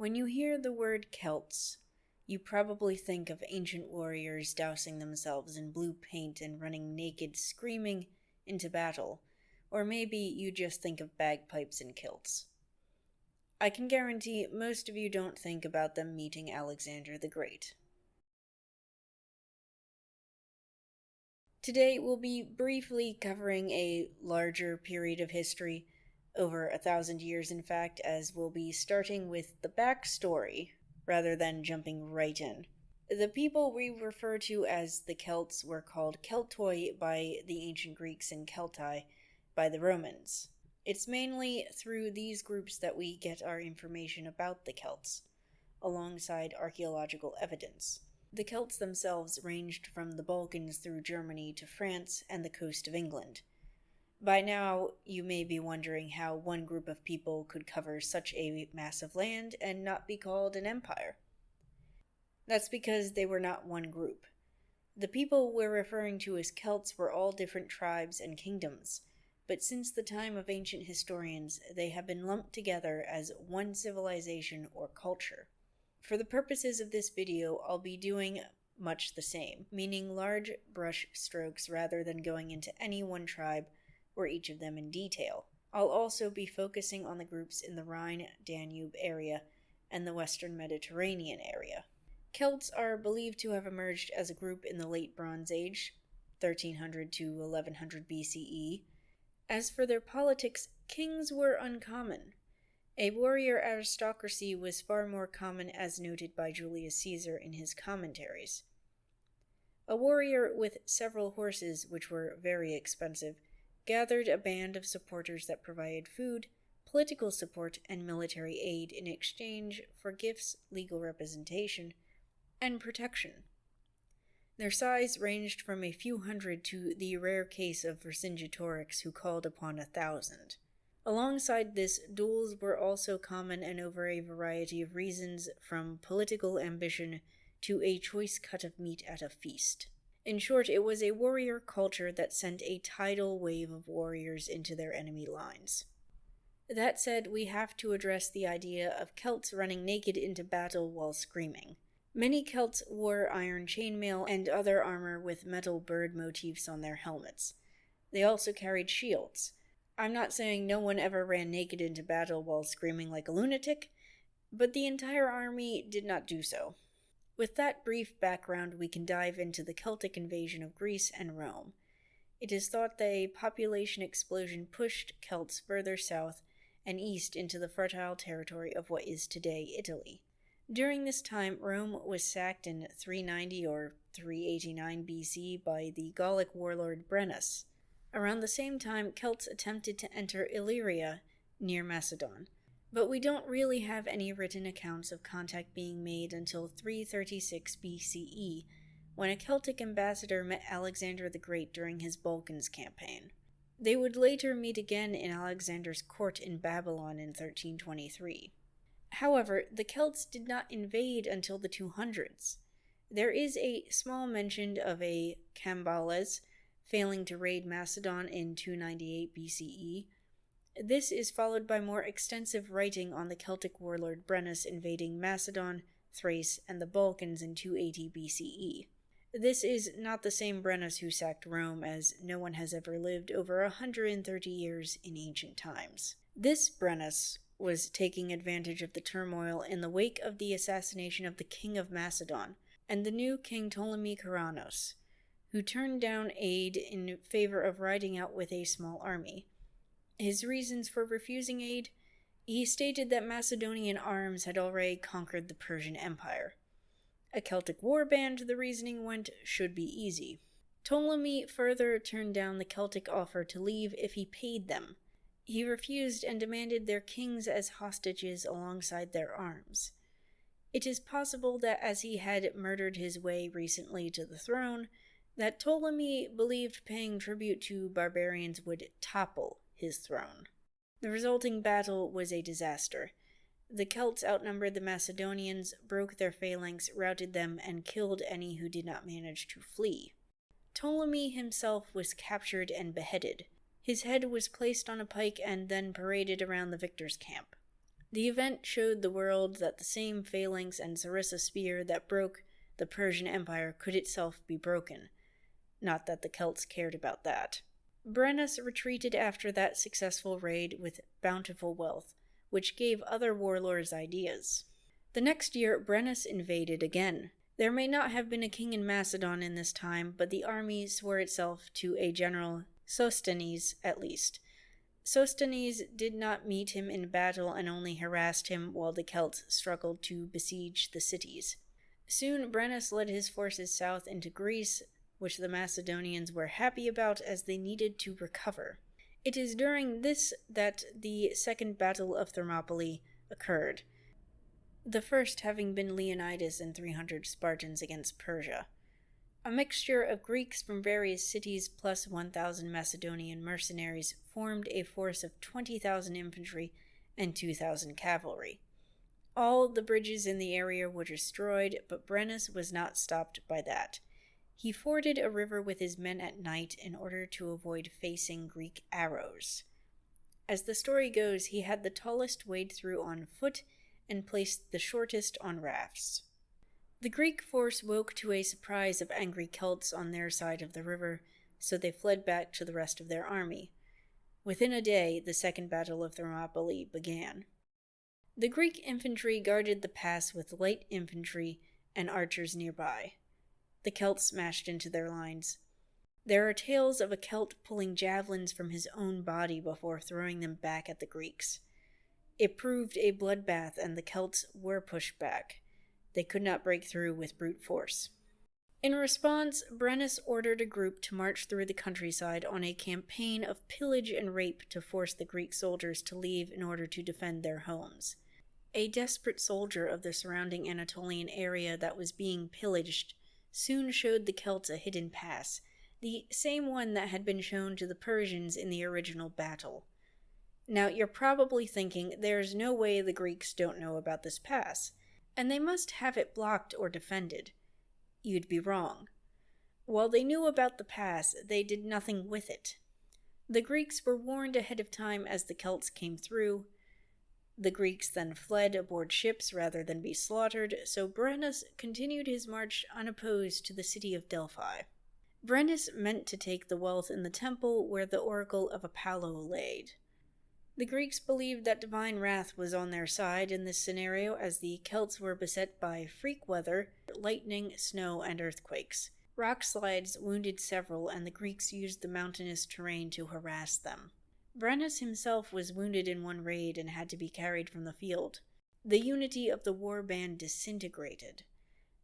When you hear the word Celts, you probably think of ancient warriors dousing themselves in blue paint and running naked, screaming into battle, or maybe you just think of bagpipes and kilts. I can guarantee most of you don't think about them meeting Alexander the Great. Today we'll be briefly covering a larger period of history, over 1,000 years in fact, as we'll be starting with the backstory rather than jumping right in. The people we refer to as the Celts were called Keltoi by the ancient Greeks and Celti by the Romans. It's mainly through these groups that we get our information about the Celts, alongside archaeological evidence. The Celts themselves ranged from the Balkans through Germany to France and the coast of England. By now, you may be wondering how one group of people could cover such a massive land and not be called an empire. That's because they were not one group. The people we're referring to as Celts were all different tribes and kingdoms, but since the time of ancient historians, they have been lumped together as one civilization or culture. For the purposes of this video, I'll be doing much the same, meaning large brush strokes rather than going into any one tribe or each of them in detail. I'll also be focusing on the groups in the Rhine-Danube area and the Western Mediterranean area. Celts are believed to have emerged as a group in the Late Bronze Age, 1300 to 1100 BCE. As for their politics, kings were uncommon. A warrior aristocracy was far more common, as noted by Julius Caesar in his commentaries. A warrior with several horses, which were very expensive, gathered a band of supporters that provided food, political support, and military aid in exchange for gifts, legal representation, and protection. Their size ranged from a few hundred to the rare case of Vercingetorix, who called upon 1,000. Alongside this, duels were also common and over a variety of reasons, from political ambition to a choice cut of meat at a feast. In short, it was a warrior culture that sent a tidal wave of warriors into their enemy lines. That said, we have to address the idea of Celts running naked into battle while screaming. Many Celts wore iron chainmail and other armor with metal bird motifs on their helmets. They also carried shields. I'm not saying no one ever ran naked into battle while screaming like a lunatic, but the entire army did not do so. With that brief background, we can dive into the Celtic invasion of Greece and Rome. It is thought that a population explosion pushed Celts further south and east into the fertile territory of what is today Italy. During this time, Rome was sacked in 390 or 389 BC by the Gallic warlord Brennus. Around the same time, Celts attempted to enter Illyria, near Macedon. But we don't really have any written accounts of contact being made until 336 BCE, when a Celtic ambassador met Alexander the Great during his Balkans campaign. They would later meet again in Alexander's court in Babylon in 1323. However, the Celts did not invade until the 200s. There is a small mention of a Cambales failing to raid Macedon in 298 BCE. This is followed by more extensive writing on the Celtic warlord Brennus invading Macedon, Thrace, and the Balkans in 280 BCE. This is not the same Brennus who sacked Rome, as no one has ever lived over 130 years in ancient times. This Brennus was taking advantage of the turmoil in the wake of the assassination of the king of Macedon and the new king Ptolemy Keranos, who turned down aid in favor of riding out with a small army. His reasons for refusing aid? He stated that Macedonian arms had already conquered the Persian Empire. A Celtic warband, the reasoning went, should be easy. Ptolemy further turned down the Celtic offer to leave if he paid them. He refused and demanded their kings as hostages alongside their arms. It is possible that as he had murdered his way recently to the throne, that Ptolemy believed paying tribute to barbarians would topple his throne. The resulting battle was a disaster. The Celts outnumbered the Macedonians, broke their phalanx, routed them, and killed any who did not manage to flee. Ptolemy himself was captured and beheaded. His head was placed on a pike and then paraded around the victor's camp. The event showed the world that the same phalanx and sarissa spear that broke the Persian Empire could itself be broken. Not that the Celts cared about that. Brennus retreated after that successful raid with bountiful wealth, which gave other warlords ideas. The next year, Brennus invaded again. There may not have been a king in Macedon in this time, but the army swore itself to a general Sosthenes at least. Sosthenes did not meet him in battle and only harassed him while the Celts struggled to besiege the cities. Soon Brennus led his forces south into Greece, which the Macedonians were happy about as they needed to recover. It is during this that the Second Battle of Thermopylae occurred, the first having been Leonidas and 300 Spartans against Persia. A mixture of Greeks from various cities plus 1,000 Macedonian mercenaries formed a force of 20,000 infantry and 2,000 cavalry. All the bridges in the area were destroyed, but Brennus was not stopped by that. He forded a river with his men at night in order to avoid facing Greek arrows. As the story goes, he had the tallest wade through on foot and placed the shortest on rafts. The Greek force woke to a surprise of angry Celts on their side of the river, so they fled back to the rest of their army. Within a day, the Second Battle of Thermopylae began. The Greek infantry guarded the pass with light infantry and archers nearby. The Celts smashed into their lines. There are tales of a Celt pulling javelins from his own body before throwing them back at the Greeks. It proved a bloodbath, and the Celts were pushed back. They could not break through with brute force. In response, Brennus ordered a group to march through the countryside on a campaign of pillage and rape to force the Greek soldiers to leave in order to defend their homes. A desperate soldier of the surrounding Anatolian area that was being pillaged soon showed the Celts a hidden pass, the same one that had been shown to the Persians in the original battle. Now, you're probably thinking there's no way the Greeks don't know about this pass, and they must have it blocked or defended. You'd be wrong. While they knew about the pass, they did nothing with it. The Greeks were warned ahead of time as the Celts came through. The Greeks then fled aboard ships rather than be slaughtered, so Brennus continued his march unopposed to the city of Delphi. Brennus meant to take the wealth in the temple where the oracle of Apollo laid. The Greeks believed that divine wrath was on their side in this scenario, as the Celts were beset by freak weather, lightning, snow, and earthquakes. Rock slides wounded several, and the Greeks used the mountainous terrain to harass them. Brennus himself was wounded in one raid and had to be carried from the field. The unity of the war band disintegrated.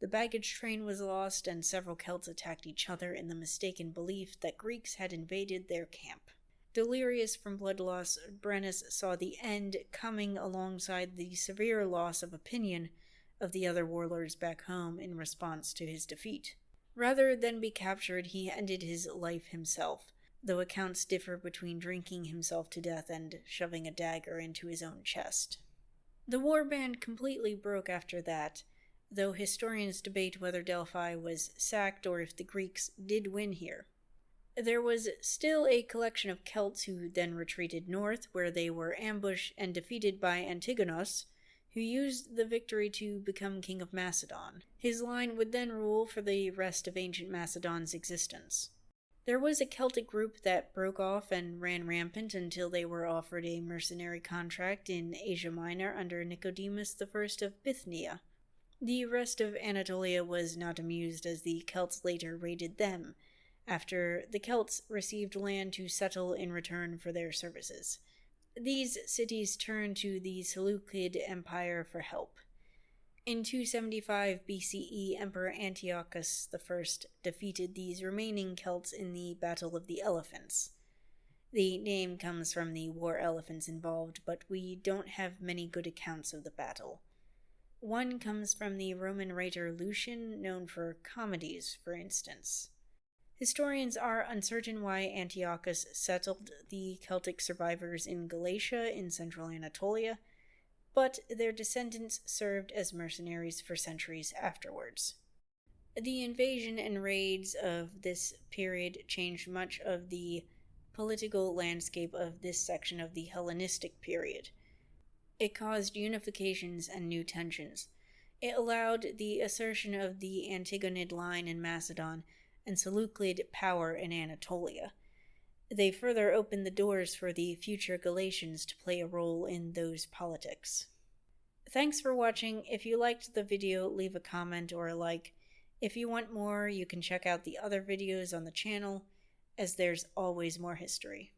The baggage train was lost, and several Celts attacked each other in the mistaken belief that Greeks had invaded their camp. Delirious from blood loss, Brennus saw the end coming alongside the severe loss of opinion of the other warlords back home in response to his defeat. Rather than be captured, he ended his life himself, though accounts differ between drinking himself to death and shoving a dagger into his own chest. The war band completely broke after that, though historians debate whether Delphi was sacked or if the Greeks did win here. There was still a collection of Celts who then retreated north, where they were ambushed and defeated by Antigonus, who used the victory to become king of Macedon. His line would then rule for the rest of ancient Macedon's existence. There was a Celtic group that broke off and ran rampant until they were offered a mercenary contract in Asia Minor under Nicodemus I of Bithynia. The rest of Anatolia was not amused, as the Celts later raided them, after the Celts received land to settle in return for their services. These cities turned to the Seleucid Empire for help. In 275 BCE, Emperor Antiochus I defeated these remaining Celts in the Battle of the Elephants. The name comes from the war elephants involved, but we don't have many good accounts of the battle. One comes from the Roman writer Lucian, known for comedies, for instance. Historians are uncertain why Antiochus settled the Celtic survivors in Galatia in central Anatolia, but their descendants served as mercenaries for centuries afterwards. The invasion and raids of this period changed much of the political landscape of this section of the Hellenistic period. It caused unifications and new tensions. It allowed the assertion of the Antigonid line in Macedon and Seleucid power in Anatolia. They further opened the doors for the future Galatians to play a role in those politics. Thanks for watching. If you liked the video, leave a comment or a like. If you want more, you can check out the other videos on the channel, as there's always more history.